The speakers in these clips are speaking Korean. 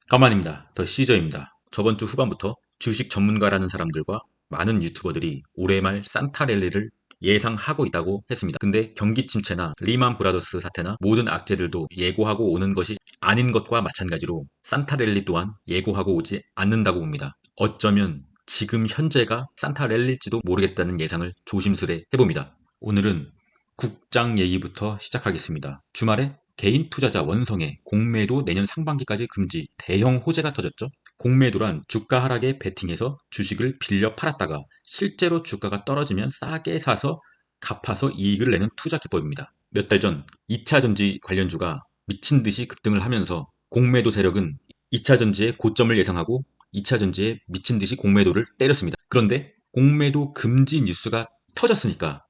까만입니다. 더 시저입니다. 저번 주 후반부터 주식 전문가라는 사람들과 많은 유튜버들이 올해 말 산타랠리를 예상하고 있다고 했습니다. 근데 경기 침체나 리만 브라더스 사태나 모든 악재들도 예고하고 오는 것이 아닌 것과 마찬가지로 산타랠리 또한 예고하고 오지 않는다고 봅니다. 어쩌면 지금 현재가 산타랠리일지도 모르겠다는 예상을 조심스레 해봅니다. 오늘은 국장 얘기부터 시작하겠습니다. 주말에 개인 투자자 원성의 공매도 내년 상반기까지 금지 대형 호재가 터졌죠. 공매도란 주가 하락에 베팅해서 주식을 빌려 팔았다가 실제로 주가가 떨어지면 싸게 사서 갚아서 이익을 내는 투자 기법입니다. 몇 달 전 2차전지 관련주가 미친 듯이 급등을 하면서 공매도 세력은 2차전지의 고점을 예상하고 2차전지에 미친 듯이 공매도를 때렸습니다. 그런데 공매도 금지 뉴스가 터졌으니까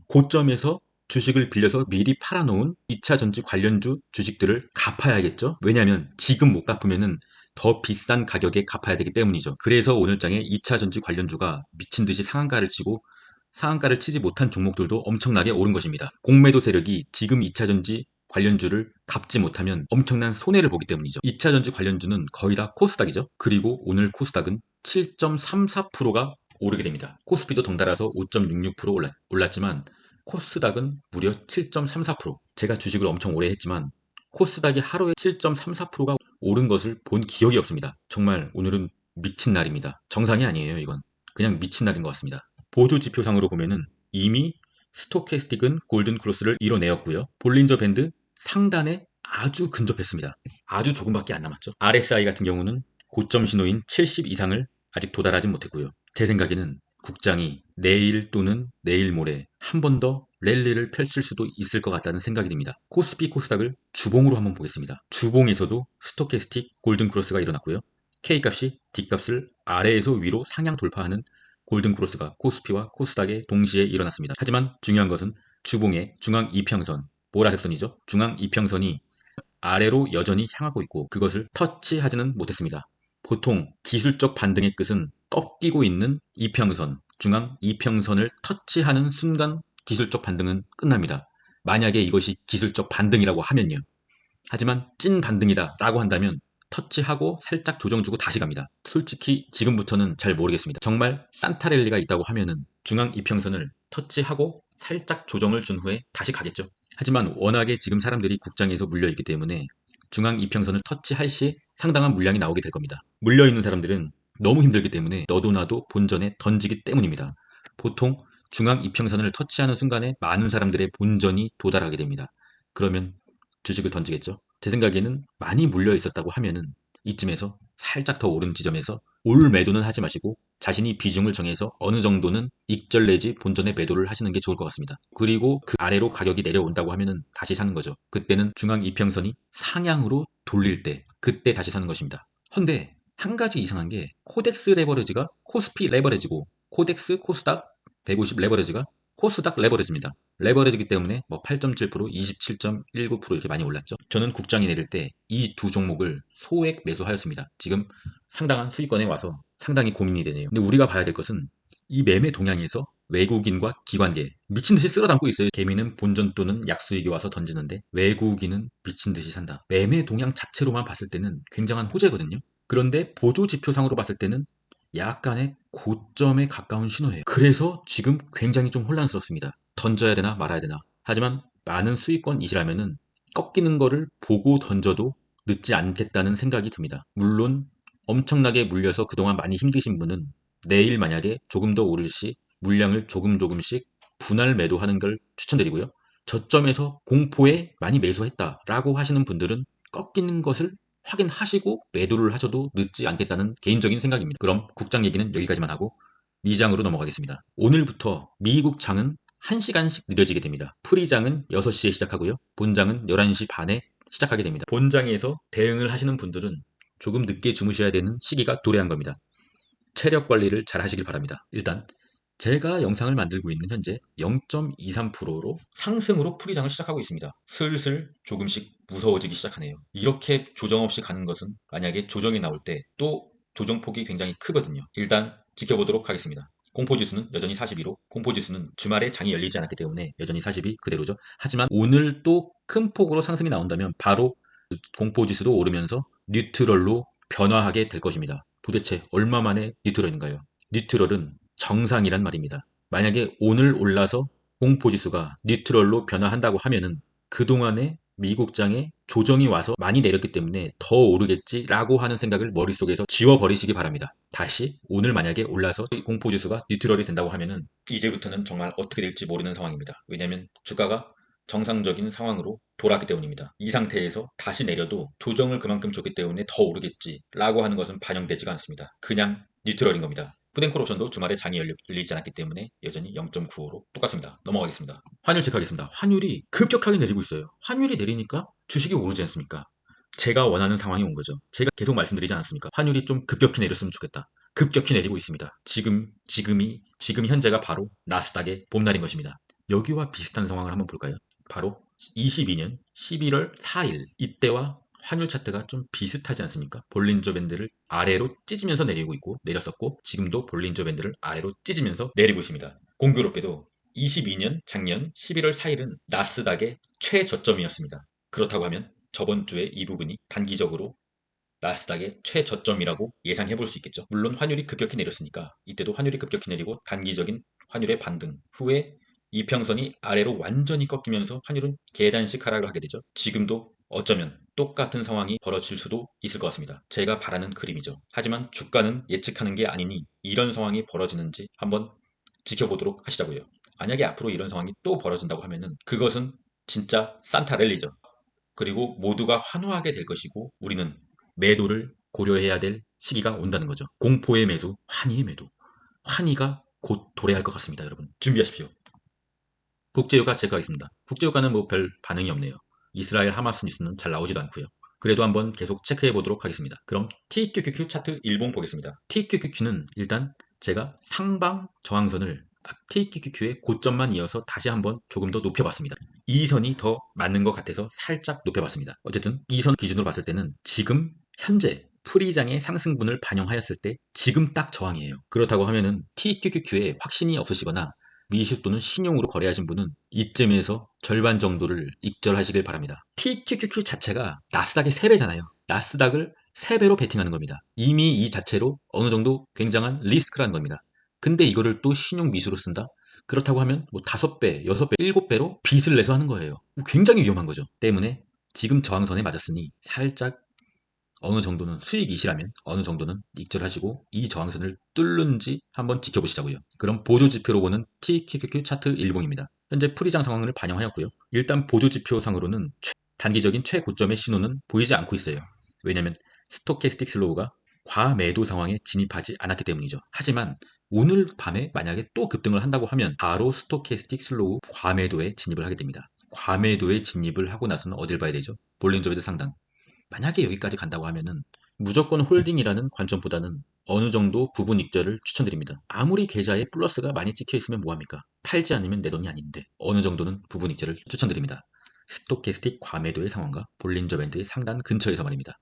고점에서 주식을 빌려서 미리 팔아놓은 2차 전지 관련주 주식들을 갚아야겠죠. 왜냐하면 지금 못 갚으면은 더 비싼 가격에 갚아야 되기 때문이죠. 그래서 오늘 장에 2차 전지 관련주가 미친 듯이 상한가를 치고 상한가를 치지 못한 종목들도 엄청나게 오른 것입니다. 공매도 세력이 지금 2차 전지 관련주를 갚지 못하면 엄청난 손해를 보기 때문이죠. 2차 전지 관련주는 거의 다 코스닥이죠. 그리고 오늘 코스닥은 7.34%가 오르게 됩니다. 코스피도 덩달아서 5.66% 올랐지만 코스닥은 무려 7.34%. 제가 주식을 엄청 오래 했지만 코스닥이 하루에 7.34%가 오른 것을 본 기억이 없습니다. 정말 오늘은 미친 날입니다. 정상이 아니에요, 이건. 그냥 미친 날인 것 같습니다. 보조 지표상으로 보면은 이미 스토캐스틱은 골든 크로스를 이뤄내었고요. 볼린저 밴드 상단에 아주 근접했습니다. 아주 조금밖에 안 남았죠. RSI 같은 경우는 고점 신호인 70 이상을 아직 도달하지 못했고요. 제 생각에는 국장이 내일 또는 내일 모레 한 번 더 랠리를 펼칠 수도 있을 것 같다는 생각이 듭니다. 코스피 코스닥을 주봉으로 한번 보겠습니다. 주봉에서도 스토캐스틱 골든크로스가 일어났고요. K값이 D값을 아래에서 위로 상향 돌파하는 골든크로스가 코스피와 코스닥에 동시에 일어났습니다. 하지만 중요한 것은 주봉의 중앙 이평선, 보라색 선이죠. 중앙 이평선이 아래로 여전히 향하고 있고 그것을 터치하지는 못했습니다. 보통 기술적 반등의 끝은 꺾이고 있는 이평선, 중앙 이평선을 터치하는 순간 기술적 반등은 끝납니다. 만약에 이것이 기술적 반등이라고 하면요. 하지만 찐 반등이다 라고 한다면 터치하고 살짝 조정 주고 다시 갑니다. 솔직히 지금부터는 잘 모르겠습니다. 정말 산타랠리가 있다고 하면은 중앙 이평선을 터치하고 살짝 조정을 준 후에 다시 가겠죠. 하지만 워낙에 지금 사람들이 국장에서 물려있기 때문에 중앙 이평선을 터치할 시 상당한 물량이 나오게 될 겁니다. 물려있는 사람들은 너무 힘들기 때문에 너도 나도 본전에 던지기 때문입니다. 보통 중앙 이평선을 터치하는 순간에 많은 사람들의 본전이 도달하게 됩니다. 그러면 주식을 던지겠죠. 제 생각에는 많이 물려 있었다고 하면은 이쯤에서 살짝 더 오른 지점에서 올 매도는 하지 마시고 자신이 비중을 정해서 어느 정도는 익절 내지 본전에 매도를 하시는 게 좋을 것 같습니다. 그리고 그 아래로 가격이 내려온다고 하면은 다시 사는 거죠. 그때는 중앙 이평선이 상향으로 돌릴 때 그때 다시 사는 것입니다. 헌데 한 가지 이상한 게 코덱스 레버리지가 코스피 레버리지고 코덱스 코스닥 150 레버리지가 코스닥 레버리지입니다. 레버리지이기 때문에 뭐 8.7%, 27.19% 이렇게 많이 올랐죠. 저는 국장이 내릴 때 이 두 종목을 소액 매수하였습니다. 지금 상당한 수익권에 와서 상당히 고민이 되네요. 근데 우리가 봐야 될 것은 이 매매 동향에서 외국인과 기관계 미친 듯이 쓸어 담고 있어요. 개미는 본전 또는 약수익이 와서 던지는데 외국인은 미친 듯이 산다. 매매 동향 자체로만 봤을 때는 굉장한 호재거든요. 그런데 보조 지표상으로 봤을 때는 약간의 고점에 가까운 신호예요. 그래서 지금 굉장히 좀 혼란스럽습니다. 던져야 되나 말아야 되나. 하지만 많은 수익권이시라면은 꺾이는 거를 보고 던져도 늦지 않겠다는 생각이 듭니다. 물론 엄청나게 물려서 그동안 많이 힘드신 분은 내일 만약에 조금 더 오를 시 물량을 조금씩 분할 매도하는 걸 추천드리고요. 저점에서 공포에 많이 매수했다라고 하시는 분들은 꺾이는 것을 확인하시고 매도를 하셔도 늦지 않겠다는 개인적인 생각입니다. 그럼 국장 얘기는 여기까지만 하고 미장으로 넘어가겠습니다. 오늘부터 미국 장은 1시간씩 느려지게 됩니다. 프리장은 6시에 시작하고요. 본장은 11시 반에 시작하게 됩니다. 본장에서 대응을 하시는 분들은 조금 늦게 주무셔야 되는 시기가 도래한 겁니다. 체력 관리를 잘 하시길 바랍니다. 일단 제가 영상을 만들고 있는 현재 0.23%로 상승으로 프리장을 시작하고 있습니다. 슬슬 조금씩 무서워지기 시작하네요. 이렇게 조정 없이 가는 것은 만약에 조정이 나올 때 또 조정폭이 굉장히 크거든요. 일단 지켜보도록 하겠습니다. 공포지수는 여전히 42로 공포지수는 주말에 장이 열리지 않았기 때문에 여전히 42 그대로죠. 하지만 오늘 또 큰 폭으로 상승이 나온다면 바로 공포지수도 오르면서 뉴트럴로 변화하게 될 것입니다. 도대체 얼마 만에 뉴트럴인가요? 뉴트럴은 정상이란 말입니다. 만약에 오늘 올라서 공포지수가 뉴트럴로 변화한다고 하면은 그동안에 미국장에 조정이 와서 많이 내렸기 때문에 더 오르겠지라고 하는 생각을 머릿속에서 지워버리시기 바랍니다. 다시 오늘 만약에 올라서 공포지수가 뉴트럴이 된다고 하면은 이제부터는 정말 어떻게 될지 모르는 상황입니다. 왜냐하면 주가가 정상적인 상황으로 돌아왔기 때문입니다. 이 상태에서 다시 내려도 조정을 그만큼 줬기 때문에 더 오르겠지라고 하는 것은 반영되지가 않습니다. 그냥 뉴트럴인 겁니다. 푸덴콜 옵션도 주말에 장이 열리지 않았기 때문에 여전히 0.95로 똑같습니다. 넘어가겠습니다. 환율 체크하겠습니다. 환율이 급격하게 내리고 있어요. 환율이 내리니까 주식이 오르지 않습니까? 제가 원하는 상황이 온 거죠. 제가 계속 말씀드리지 않았습니까? 환율이 좀 급격히 내렸으면 좋겠다. 급격히 내리고 있습니다. 지금 현재가 바로 나스닥의 봄날인 것입니다. 여기와 비슷한 상황을 한번 볼까요? 바로 22년 11월 4일 이때와 환율 차트가 좀 비슷하지 않습니까? 볼린저 밴드를 아래로 찢으면서 내리고 있고 내렸었고 지금도 볼린저 밴드를 아래로 찢으면서 내리고 있습니다. 공교롭게도 22년 작년 11월 4일은 나스닥의 최저점이었습니다. 그렇다고 하면 저번 주에 이 부분이 단기적으로 나스닥의 최저점이라고 예상해 볼 수 있겠죠. 물론 환율이 급격히 내렸으니까 이때도 환율이 급격히 내리고 단기적인 환율의 반등 후에 이평선이 아래로 완전히 꺾이면서 환율은 계단식 하락을 하게 되죠. 지금도 어쩌면 똑같은 상황이 벌어질 수도 있을 것 같습니다. 제가 바라는 그림이죠. 하지만 주가는 예측하는 게 아니니 이런 상황이 벌어지는지 한번 지켜보도록 하시자고요. 만약에 앞으로 이런 상황이 또 벌어진다고 하면은 그것은 진짜 산타랠리죠. 그리고 모두가 환호하게 될 것이고 우리는 매도를 고려해야 될 시기가 온다는 거죠. 공포의 매수, 환희의 매도. 환희가 곧 도래할 것 같습니다, 여러분. 준비하십시오. 국제유가 체크하겠습니다. 국제유가는 뭐 별 반응이 없네요. 이스라엘 하마스 뉴스는 잘 나오지도 않고요. 그래도 한번 계속 체크해 보도록 하겠습니다. 그럼 TQQQ 차트 일봉 보겠습니다. TQQQ는 일단 제가 상방 저항선을 TQQQ의 고점만 이어서 다시 한번 조금 더 높여봤습니다. 이 선이 더 맞는 것 같아서 살짝 높여봤습니다. 어쨌든 이 선 기준으로 봤을 때는 지금 현재 프리장의 상승분을 반영하였을 때 지금 딱 저항이에요. 그렇다고 하면은 TQQQ에 확신이 없으시거나 미시 또는 신용으로 거래하신 분은 이쯤에서 절반 정도를 익절하시길 바랍니다. TQQQ 자체가 나스닥의 3배잖아요. 나스닥을 3배로 베팅하는 겁니다. 이미 이 자체로 어느 정도 굉장한 리스크라는 겁니다. 근데 이거를 또 신용 미수로 쓴다? 그렇다고 하면 뭐 5배, 6배, 7배로 빚을 내서 하는 거예요. 굉장히 위험한 거죠. 때문에 지금 저항선에 맞았으니 살짝 어느 정도는 수익이시라면 어느 정도는 익절하시고 이 저항선을 뚫는지 한번 지켜보시자고요. 그럼 보조지표로 보는 TQQQ 차트 일봉입니다. 현재 프리장 상황을 반영하였고요. 일단 보조지표상으로는 단기적인 최고점의 신호는 보이지 않고 있어요. 왜냐하면 스토캐스틱 슬로우가 과매도 상황에 진입하지 않았기 때문이죠. 하지만 오늘 밤에 만약에 또 급등을 한다고 하면 바로 스토캐스틱 슬로우 과매도에 진입을 하게 됩니다. 과매도에 진입을 하고 나서는 어딜 봐야 되죠? 볼린저 밴드 상단. 만약에 여기까지 간다고 하면은 무조건 홀딩이라는 관점보다는 어느 정도 부분 익절을 추천드립니다. 아무리 계좌에 플러스가 많이 찍혀 있으면 뭐합니까? 팔지 않으면 내 돈이 아닌데 어느 정도는 부분 익절을 추천드립니다. 스토캐스틱 과매도의 상황과 볼린저 밴드의 상단 근처에서 말입니다.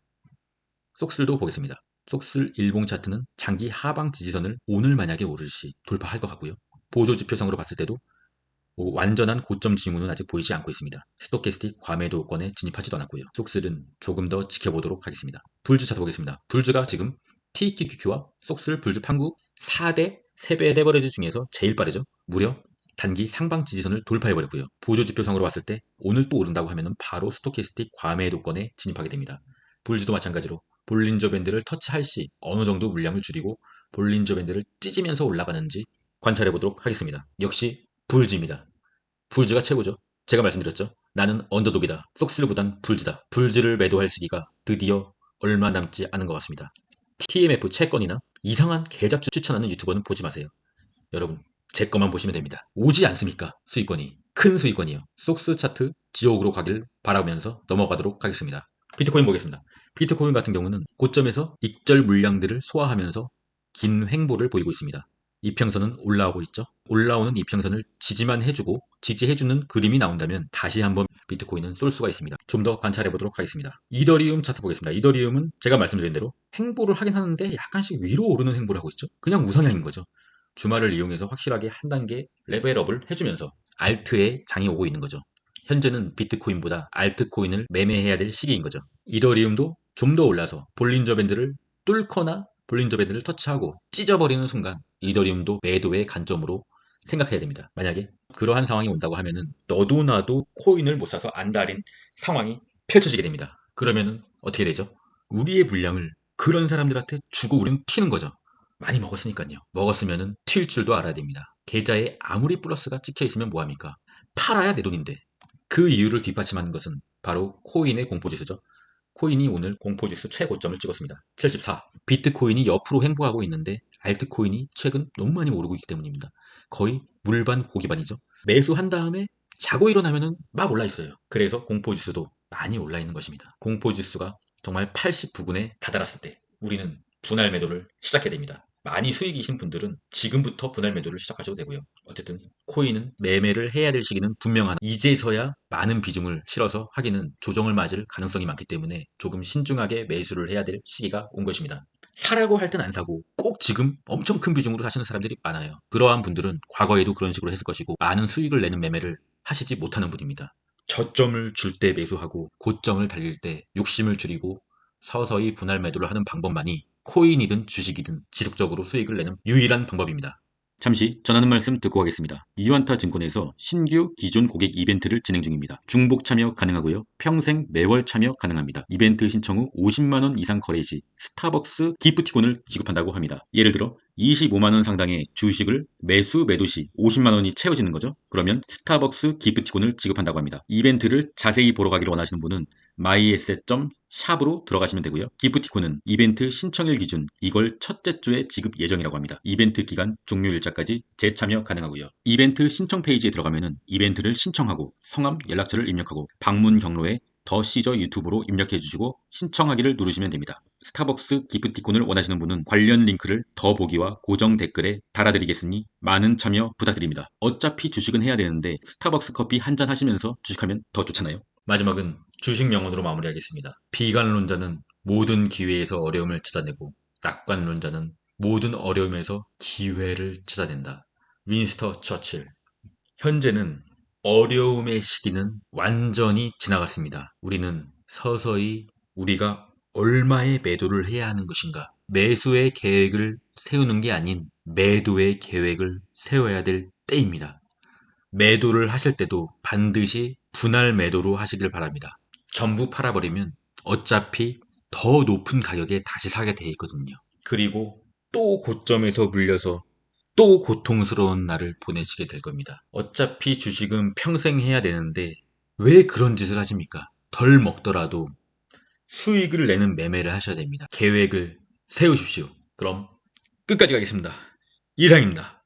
속슬도 보겠습니다. 속슬 일봉 차트는 장기 하방 지지선을 오늘 만약에 오를 시 돌파할 것 같고요. 보조지표상으로 봤을 때도 완전한 고점 징후는 아직 보이지 않고 있습니다. 스토캐스틱 과매도권에 진입하지도 않았고요. 속슬은 조금 더 지켜보도록 하겠습니다. 불주 차트 보겠습니다. 불주가 지금 TQQQ와 속슬 불주 판국 4대 3배 레버리지 중에서 제일 빠르죠. 무려 단기 상방 지지선을 돌파해버렸고요. 보조지표상으로 봤을 때 오늘 또 오른다고 하면 바로 스토캐스틱 과매도권에 진입하게 됩니다. 불주도 마찬가지로 볼린저 밴드를 터치할 시 어느 정도 물량을 줄이고 볼린저 밴드를 찢으면서 올라가는지 관찰해 보도록 하겠습니다. 역시 불지입니다. 불지가 최고죠. 제가 말씀드렸죠. 나는 언더독이다. 속스보단 불지다. 불지를 매도할 시기가 드디어 얼마 남지 않은 것 같습니다. TMF 채권이나 이상한 계잡주 추천하는 유튜버는 보지 마세요. 여러분 제 것만 보시면 됩니다. 오지 않습니까? 수익권이. 큰 수익권이요. 속스 차트 지옥으로 가길 바라면서 넘어가도록 하겠습니다. 비트코인 보겠습니다. 비트코인 같은 경우는 고점에서 익절 물량들을 소화하면서 긴 횡보를 보이고 있습니다. 이평선은 올라오고 있죠. 올라오는 이평선을 지지만 해주고 지지해주는 그림이 나온다면 다시 한번 비트코인은 쏠 수가 있습니다. 좀 더 관찰해 보도록 하겠습니다. 이더리움 차트 보겠습니다. 이더리움은 제가 말씀드린 대로 횡보를 하긴 하는데 약간씩 위로 오르는 횡보를 하고 있죠. 그냥 우상향인 거죠. 주말을 이용해서 확실하게 한 단계 레벨업을 해주면서 알트에 장이 오고 있는 거죠. 현재는 비트코인보다 알트코인을 매매해야 될 시기인 거죠. 이더리움도 좀 더 올라서 볼린저 밴드를 뚫거나 볼린저 밴드를 터치하고 찢어버리는 순간 이더리움도 매도의 관점으로 생각해야 됩니다. 만약에 그러한 상황이 온다고 하면은 너도 나도 코인을 못 사서 안달인 상황이 펼쳐지게 됩니다. 그러면은 어떻게 되죠? 우리의 물량을 그런 사람들한테 주고 우리는 튀는 거죠. 많이 먹었으니까요. 먹었으면은 튈 줄도 알아야 됩니다. 계좌에 아무리 플러스가 찍혀 있으면 뭐합니까? 팔아야 내 돈인데. 그 이유를 뒷받침하는 것은 바로 코인의 공포지수죠. 코인이 오늘 공포지수 최고점을 찍었습니다. 74. 비트코인이 옆으로 횡보하고 있는데 알트코인이 최근 너무 많이 오르고 있기 때문입니다. 거의 물반 고기반이죠. 매수한 다음에 자고 일어나면은 막 올라 있어요. 그래서 공포지수도 많이 올라 있는 것입니다. 공포지수가 정말 89분에 다다랐을 때 우리는 분할 매도를 시작해야 됩니다. 많이 수익이신 분들은 지금부터 분할 매도를 시작하셔도 되고요. 어쨌든 코인은 매매를 해야 될 시기는 분명하나 이제서야 많은 비중을 실어서 하기는 조정을 맞을 가능성이 많기 때문에 조금 신중하게 매수를 해야 될 시기가 온 것입니다. 사라고 할 땐 안 사고 꼭 지금 엄청 큰 비중으로 사시는 사람들이 많아요. 그러한 분들은 과거에도 그런 식으로 했을 것이고 많은 수익을 내는 매매를 하시지 못하는 분입니다. 저점을 줄 때 매수하고 고점을 달릴 때 욕심을 줄이고 서서히 분할 매도를 하는 방법만이 코인이든 주식이든 지속적으로 수익을 내는 유일한 방법입니다. 잠시 전하는 말씀 듣고 가겠습니다. 유안타 증권에서 신규 기존 고객 이벤트를 진행 중입니다. 중복 참여 가능하고요. 평생 매월 참여 가능합니다. 이벤트 신청 후 50만원 이상 거래 시 스타벅스 기프티콘을 지급한다고 합니다. 예를 들어 25만원 상당의 주식을 매수 매도 시 50만원이 채워지는 거죠. 그러면 스타벅스 기프티콘을 지급한다고 합니다. 이벤트를 자세히 보러 가기를 원하시는 분은 myasset.shop으로 들어가시면 되고요. 기프티콘은 이벤트 신청일 기준 이걸 첫째 주에 지급 예정이라고 합니다. 이벤트 기간 종료일자까지 재참여 가능하고요. 이벤트 신청 페이지에 들어가면은 이벤트를 신청하고 성함, 연락처를 입력하고 방문 경로에 더 시저 유튜브로 입력해 주시고 신청하기를 누르시면 됩니다. 스타벅스 기프티콘을 원하시는 분은 관련 링크를 더보기와 고정 댓글에 달아드리겠으니 많은 참여 부탁드립니다. 어차피 주식은 해야 되는데 스타벅스 커피 한 잔 하시면서 주식하면 더 좋잖아요. 마지막은 주식 명언으로 마무리하겠습니다. 비관론자는 모든 기회에서 어려움을 찾아내고 낙관론자는 모든 어려움에서 기회를 찾아낸다. 윈스터 처칠. 현재는 어려움의 시기는 완전히 지나갔습니다. 우리는 서서히 우리가 얼마의 매도를 해야 하는 것인가, 매수의 계획을 세우는 게 아닌 매도의 계획을 세워야 될 때입니다. 매도를 하실 때도 반드시 분할 매도로 하시길 바랍니다. 전부 팔아버리면 어차피 더 높은 가격에 다시 사게 돼 있거든요. 그리고 또 고점에서 물려서 또 고통스러운 날을 보내시게 될 겁니다. 어차피 주식은 평생 해야 되는데 왜 그런 짓을 하십니까? 덜 먹더라도 수익을 내는 매매를 하셔야 됩니다. 계획을 세우십시오. 그럼 끝까지 가겠습니다. 이상입니다.